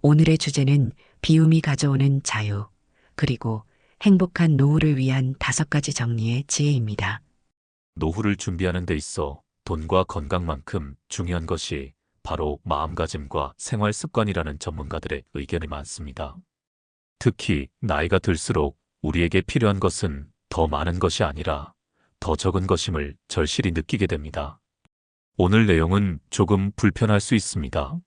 오늘의 주제는 비움이 가져오는 자유, 그리고 행복한 노후를 위한 5가지 정리의 지혜입니다. 노후를 준비하는 데 있어 돈과 건강만큼 중요한 것이 바로 마음가짐과 생활 습관이라는 전문가들의 의견이 많습니다. 특히 나이가 들수록 우리에게 필요한 것은 더 많은 것이 아니라 더 적은 것임을 절실히 느끼게 됩니다. 오늘 내용은 조금 불편할 수 있습니다.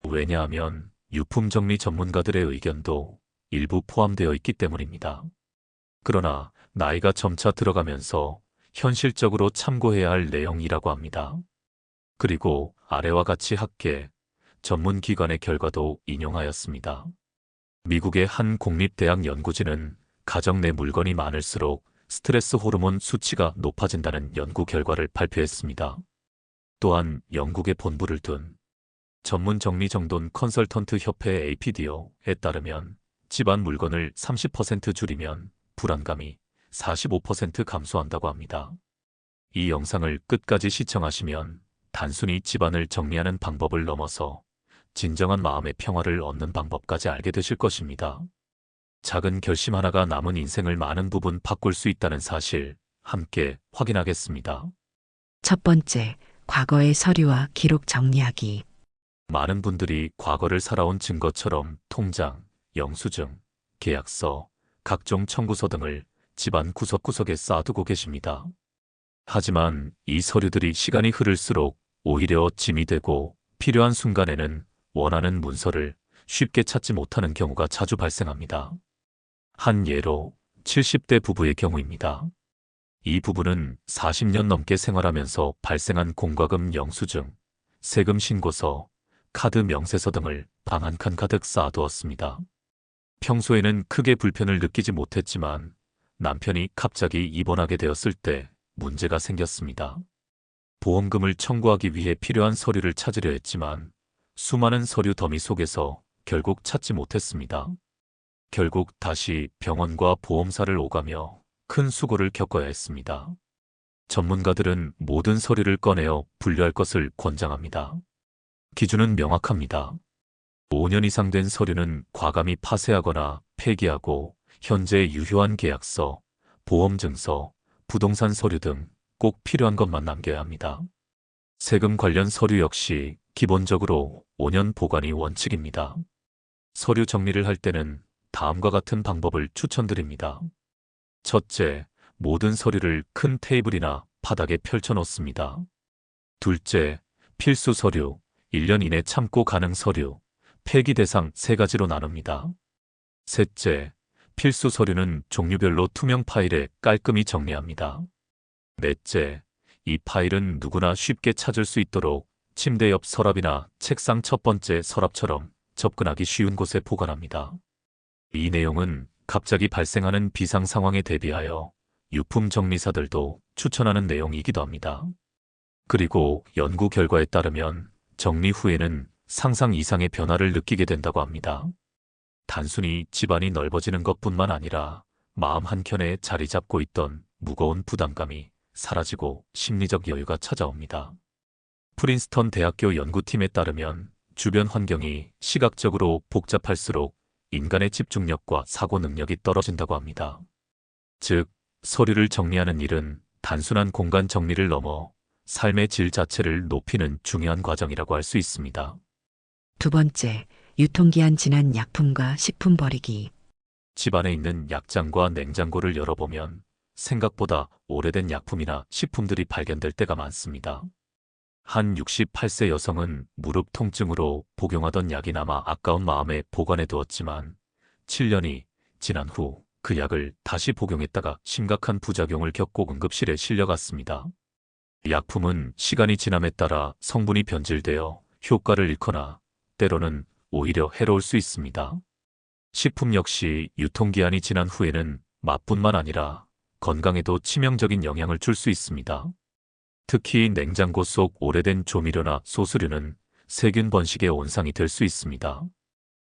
왜냐하면 유품 정리 전문가들의 의견도 일부 포함되어 있기 때문입니다. 그러나 나이가 점차 들어가면서 현실적으로 참고해야 할 내용이라고 합니다. 그리고 아래와 같이 학계, 전문기관의 결과도 인용하였습니다. 미국의 한 공립대학 연구진은 가정 내 물건이 많을수록 스트레스 호르몬 수치가 높아진다는 연구 결과를 발표했습니다. 또한 영국의 본부를 둔 전문 정리정돈 컨설턴트 협회 APDO에 따르면 집안 물건을 30% 줄이면 불안감이 45% 감소한다고 합니다. 이 영상을 끝까지 시청하시면 단순히 집안을 정리하는 방법을 넘어서 진정한 마음의 평화를 얻는 방법까지 알게 되실 것입니다. 작은 결심 하나가 남은 인생을 많은 부분 바꿀 수 있다는 사실 함께 확인하겠습니다. 첫 번째, 과거의 서류와 기록 정리하기. 많은 분들이 과거를 살아온 증거처럼 통장, 영수증, 계약서, 각종 청구서 등을 집안 구석구석에 쌓아두고 계십니다. 하지만 이 서류들이 시간이 흐를수록 오히려 짐이 되고 필요한 순간에는 원하는 문서를 쉽게 찾지 못하는 경우가 자주 발생합니다. 한 예로 70대 부부의 경우입니다. 이 부부는 40년 넘게 생활하면서 발생한 공과금 영수증, 세금 신고서, 카드 명세서 등을 방 한 칸 가득 쌓아두었습니다. 평소에는 크게 불편을 느끼지 못했지만 남편이 갑자기 입원하게 되었을 때 문제가 생겼습니다. 보험금을 청구하기 위해 필요한 서류를 찾으려 했지만 수많은 서류 더미 속에서 결국 찾지 못했습니다. 결국 다시 병원과 보험사를 오가며 큰 수고를 겪어야 했습니다. 전문가들은 모든 서류를 꺼내어 분류할 것을 권장합니다. 기준은 명확합니다. 5년 이상 된 서류는 과감히 파쇄하거나 폐기하고 현재 유효한 계약서, 보험증서, 부동산 서류 등 꼭 필요한 것만 남겨야 합니다. 세금 관련 서류 역시 기본적으로 5년 보관이 원칙입니다. 서류 정리를 할 때는 다음과 같은 방법을 추천드립니다. 첫째, 모든 서류를 큰 테이블이나 바닥에 펼쳐 놓습니다. 둘째, 필수 서류, 1년 이내 참고 가능 서류, 폐기 대상 3가지로 나눕니다. 셋째, 필수 서류는 종류별로 투명 파일에 깔끔히 정리합니다. 넷째, 이 파일은 누구나 쉽게 찾을 수 있도록 침대 옆 서랍이나 책상 첫 번째 서랍처럼 접근하기 쉬운 곳에 보관합니다. 이 내용은 갑자기 발생하는 비상 상황에 대비하여 유품 정리사들도 추천하는 내용이기도 합니다. 그리고 연구 결과에 따르면 정리 후에는 상상 이상의 변화를 느끼게 된다고 합니다. 단순히 집안이 넓어지는 것뿐만 아니라 마음 한켠에 자리 잡고 있던 무거운 부담감이 사라지고 심리적 여유가 찾아옵니다. 프린스턴 대학교 연구팀에 따르면 주변 환경이 시각적으로 복잡할수록 인간의 집중력과 사고 능력이 떨어진다고 합니다. 즉, 서류를 정리하는 일은 단순한 공간 정리를 넘어 삶의 질 자체를 높이는 중요한 과정이라고 할 수 있습니다. 두 번째, 유통기한 지난 약품과 식품 버리기. 집안에 있는 약장과 냉장고를 열어보면 생각보다 오래된 약품이나 식품들이 발견될 때가 많습니다. 한 68세 여성은 무릎 통증으로 복용하던 약이 남아 아까운 마음에 보관해 두었지만 7년이 지난 후 그 약을 다시 복용했다가 심각한 부작용을 겪고 응급실에 실려갔습니다. 약품은 시간이 지남에 따라 성분이 변질되어 효과를 잃거나 때로는 오히려 해로울 수 있습니다. 식품 역시 유통기한이 지난 후에는 맛뿐만 아니라 건강에도 치명적인 영향을 줄 수 있습니다. 특히 냉장고 속 오래된 조미료나 소스류는 세균 번식의 온상이 될 수 있습니다.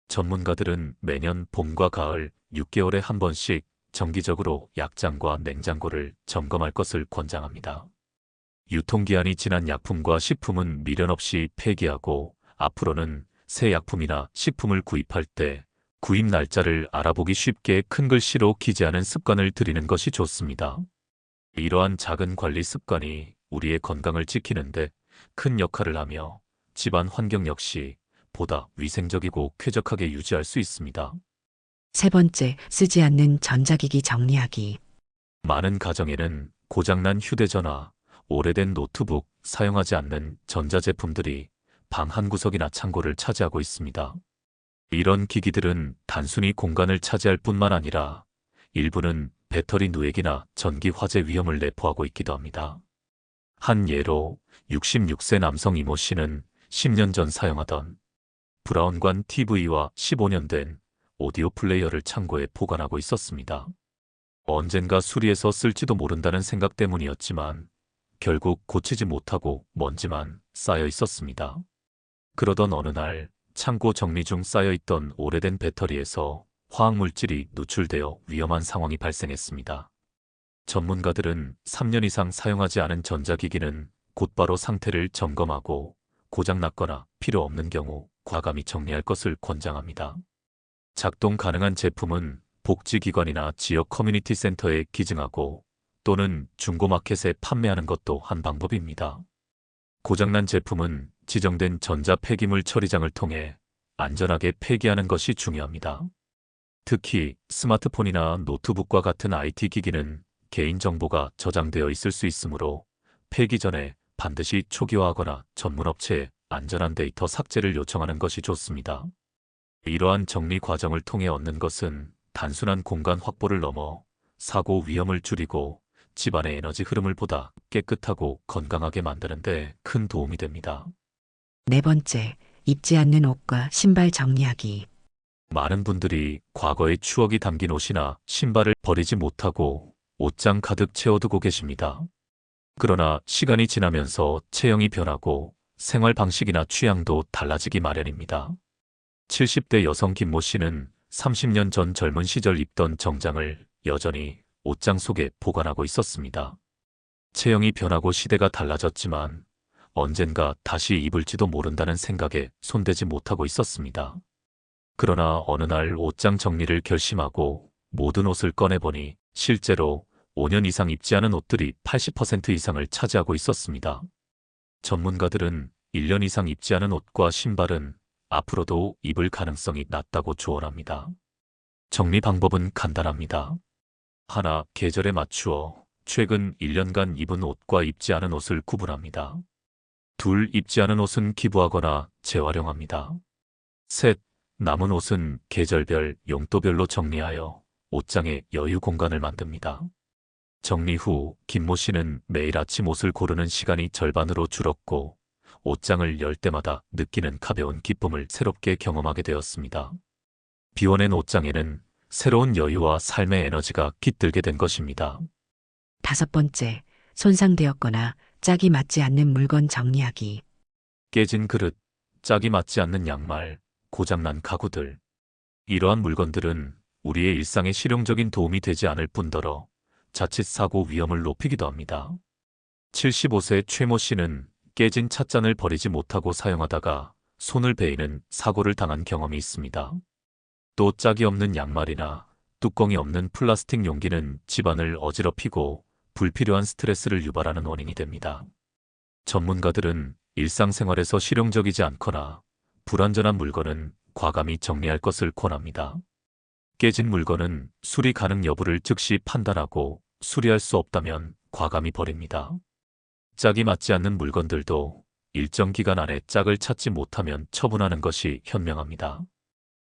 전문가들은 매년 봄과 가을 6개월에 한 번씩 정기적으로 약장과 냉장고를 점검할 것을 권장합니다. 유통기한이 지난 약품과 식품은 미련 없이 폐기하고 앞으로는 새 약품이나 식품을 구입할 때 구입 날짜를 알아보기 쉽게 큰 글씨로 기재하는 습관을 들이는 것이 좋습니다. 이러한 작은 관리 습관이 우리의 건강을 지키는데 큰 역할을 하며 집안 환경 역시 보다 위생적이고 쾌적하게 유지할 수 있습니다. 세 번째, 쓰지 않는 전자기기 정리하기. 많은 가정에는 고장난 휴대전화, 오래된 노트북, 사용하지 않는 전자제품들이 방 한 구석이나 창고를 차지하고 있습니다. 이런 기기들은 단순히 공간을 차지할 뿐만 아니라 일부는 배터리 누액이나 전기 화재 위험을 내포하고 있기도 합니다. 한 예로 66세 남성 이모 씨는 10년 전 사용하던 브라운관 TV와 15년 된 오디오 플레이어를 창고에 보관하고 있었습니다. 언젠가 수리해서 쓸지도 모른다는 생각 때문이었지만 결국 고치지 못하고 먼지만 쌓여 있었습니다. 그러던 어느 날 창고 정리 중 쌓여있던 오래된 배터리에서 화학물질이 누출되어 위험한 상황이 발생했습니다. 전문가들은 3년 이상 사용하지 않은 전자기기는 곧바로 상태를 점검하고 고장났거나 필요 없는 경우 과감히 정리할 것을 권장합니다. 작동 가능한 제품은 복지기관이나 지역 커뮤니티 센터에 기증하고 또는 중고마켓에 판매하는 것도 한 방법입니다. 고장난 제품은 지정된 전자 폐기물 처리장을 통해 안전하게 폐기하는 것이 중요합니다. 특히 스마트폰이나 노트북과 같은 IT 기기는 개인정보가 저장되어 있을 수 있으므로 폐기 전에 반드시 초기화하거나 전문업체에 안전한 데이터 삭제를 요청하는 것이 좋습니다. 이러한 정리 과정을 통해 얻는 것은 단순한 공간 확보를 넘어 사고 위험을 줄이고 집안의 에너지 흐름을 보다 깨끗하고 건강하게 만드는 데 큰 도움이 됩니다. 네 번째, 입지 않는 옷과 신발 정리하기. 많은 분들이 과거의 추억이 담긴 옷이나 신발을 버리지 못하고 옷장 가득 채워두고 계십니다. 그러나 시간이 지나면서 체형이 변하고 생활 방식이나 취향도 달라지기 마련입니다. 70대 여성 김모 씨는 30년 전 젊은 시절 입던 정장을 여전히 옷장 속에 보관하고 있었습니다. 체형이 변하고 시대가 달라졌지만 언젠가 다시 입을지도 모른다는 생각에 손대지 못하고 있었습니다. 그러나 어느 날 옷장 정리를 결심하고 모든 옷을 꺼내보니 실제로 5년 이상 입지 않은 옷들이 80% 이상을 차지하고 있었습니다. 전문가들은 1년 이상 입지 않은 옷과 신발은 앞으로도 입을 가능성이 낮다고 조언합니다. 정리 방법은 간단합니다. 하나, 계절에 맞추어 최근 1년간 입은 옷과 입지 않은 옷을 구분합니다. 둘, 입지 않은 옷은 기부하거나 재활용합니다. 셋, 남은 옷은 계절별, 용도별로 정리하여 옷장에 여유 공간을 만듭니다. 정리 후 김모 씨는 매일 아침 옷을 고르는 시간이 절반으로 줄었고 옷장을 열 때마다 느끼는 가벼운 기쁨을 새롭게 경험하게 되었습니다. 비워낸 옷장에는 새로운 여유와 삶의 에너지가 깃들게 된 것입니다. 다섯 번째, 손상되었거나 짝이 맞지 않는 물건 정리하기. 깨진 그릇, 짝이 맞지 않는 양말, 고장난 가구들. 이러한 물건들은 우리의 일상에 실용적인 도움이 되지 않을 뿐더러 자칫 사고 위험을 높이기도 합니다. 75세 최모 씨는 깨진 찻잔을 버리지 못하고 사용하다가 손을 베이는 사고를 당한 경험이 있습니다. 또 짝이 없는 양말이나 뚜껑이 없는 플라스틱 용기는 집안을 어지럽히고 불필요한 스트레스를 유발하는 원인이 됩니다. 전문가들은 일상생활에서 실용적이지 않거나 불완전한 물건은 과감히 정리할 것을 권합니다. 깨진 물건은 수리 가능 여부를 즉시 판단하고 수리할 수 없다면 과감히 버립니다. 짝이 맞지 않는 물건들도 일정 기간 안에 짝을 찾지 못하면 처분하는 것이 현명합니다.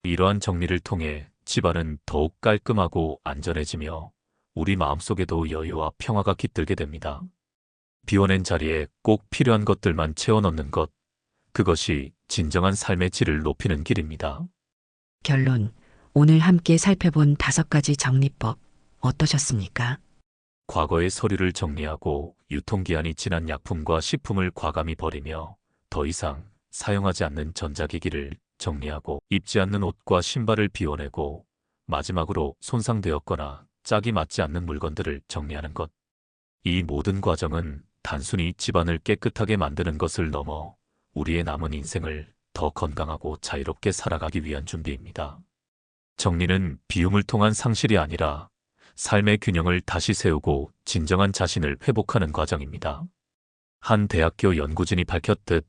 이러한 정리를 통해 집안은 더욱 깔끔하고 안전해지며 우리 마음속에도 여유와 평화가 깃들게 됩니다. 비워낸 자리에 꼭 필요한 것들만 채워 넣는 것, 그것이 진정한 삶의 질을 높이는 길입니다. 결론, 오늘 함께 살펴본 5가지 정리법 어떠셨습니까? 과거의 서류를 정리하고 유통기한이 지난 약품과 식품을 과감히 버리며 더 이상 사용하지 않는 전자기기를 정리하고 입지 않는 옷과 신발을 비워내고 마지막으로 손상되었거나 짝이 맞지 않는 물건들을 정리하는 것. 이 모든 과정은 단순히 집안을 깨끗하게 만드는 것을 넘어 우리의 남은 인생을 더 건강하고 자유롭게 살아가기 위한 준비입니다. 정리는 비움을 통한 상실이 아니라 삶의 균형을 다시 세우고 진정한 자신을 회복하는 과정입니다. 한 대학교 연구진이 밝혔듯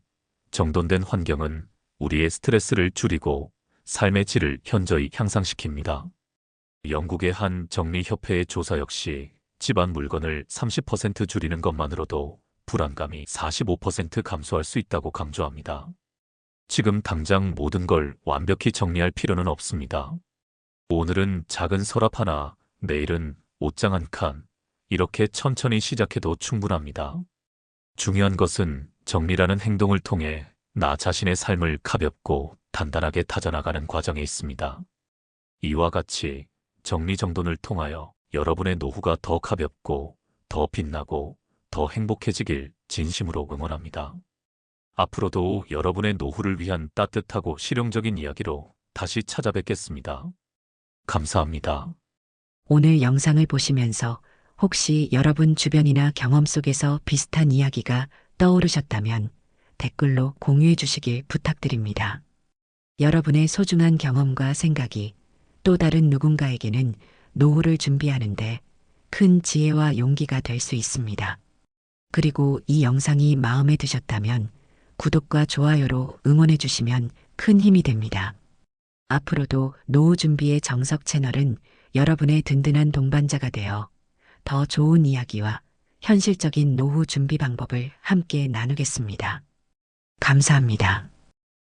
정돈된 환경은 우리의 스트레스를 줄이고 삶의 질을 현저히 향상시킵니다. 영국의 한 정리협회의 조사 역시 집안 물건을 30% 줄이는 것만으로도 불안감이 45% 감소할 수 있다고 강조합니다. 지금 당장 모든 걸 완벽히 정리할 필요는 없습니다. 오늘은 작은 서랍 하나, 내일은 옷장 한 칸, 이렇게 천천히 시작해도 충분합니다. 중요한 것은 정리라는 행동을 통해 나 자신의 삶을 가볍고 단단하게 다져나가는 과정에 있습니다. 이와 같이 정리정돈을 통하여 여러분의 노후가 더 가볍고 더 빛나고 더 행복해지길 진심으로 응원합니다. 앞으로도 여러분의 노후를 위한 따뜻하고 실용적인 이야기로 다시 찾아뵙겠습니다. 감사합니다. 오늘 영상을 보시면서 혹시 여러분 주변이나 경험 속에서 비슷한 이야기가 떠오르셨다면 댓글로 공유해 주시길 부탁드립니다. 여러분의 소중한 경험과 생각이 또 다른 누군가에게는 노후를 준비하는데 큰 지혜와 용기가 될 수 있습니다. 그리고 이 영상이 마음에 드셨다면 구독과 좋아요로 응원해 주시면 큰 힘이 됩니다. 앞으로도 노후 준비의 정석 채널은 여러분의 든든한 동반자가 되어 더 좋은 이야기와 현실적인 노후 준비 방법을 함께 나누겠습니다. 감사합니다.